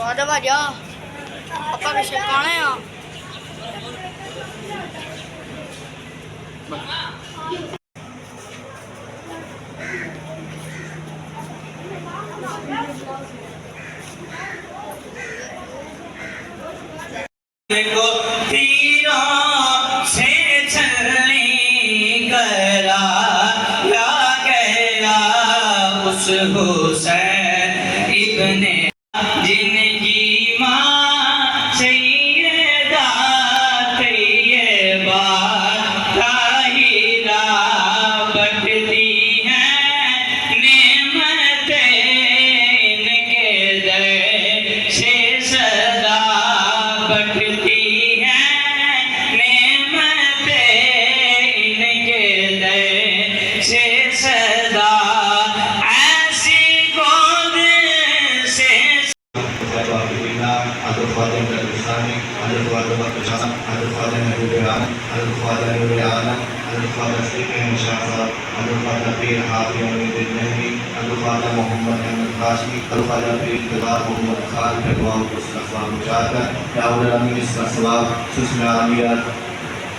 آدم آ جا پپا کے شکانے ہاں تیروں سے چھلنی کرا یا گیا اس حسین ابن جن کی ماں سیدہ طیبہ طاہرہ بٹتی ہیں نعمتیں ان کے در سے سدا بٹتی ہیں نعمتیں ان کے در سے سدا ایسی گود سے حضرت خواجہ الثانی حضرت خواجہ بخشان حضرت خواجہ نور عالم حضرت خواجہ نور عالم حضرت خواجہ سیف احمد شاہ صاحب حضرت خواجہ پیر حافظ امید النہری حضرت خواجہ محمد احمد قاسمی حضرت خواجہ پیر اقتدار محمد خان پیغام کو اس کا ثواب پہنچا کر یا العالمین اس کا ثواب سلسلہ عالیہ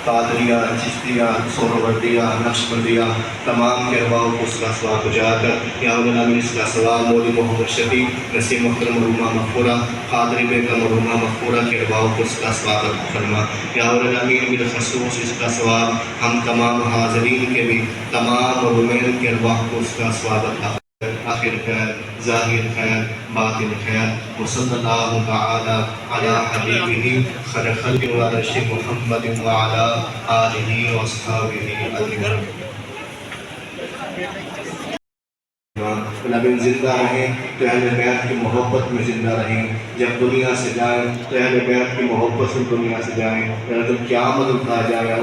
قادریہ چشتیہ سہروردیہ نقشبندیہ تمام کے ارواحوں کو اس کا ثواب پہنچا کر یا العالمین اس کا ثواب مولوی محمد شفیع نسیم محترم مرحومہ مغفورہ قادری بیگم مرحومہ مغفورہ کے ارواحوں کو اس کا ثواب فرما یا العالمین بالخصوص اس کا ثواب ہم تمام حاضرین کے بھی تمام مرحومین کے ارواح کو اس کا ثواب عطا آخر خیر ظاہر خیر باطن خیر وصلی اللہ تعالی علی حبیبہ خیر خلق وعرش محمد وعلی آلہ واصحابہ اجمعین. نبی زندہ رہیں تو اہل بیت کی محبت میں زندہ رہیں، جب دنیا سے جائیں تو اہل بیت کی محبت سے دنیا سے جائیں، جب قیامت اٹھا جائے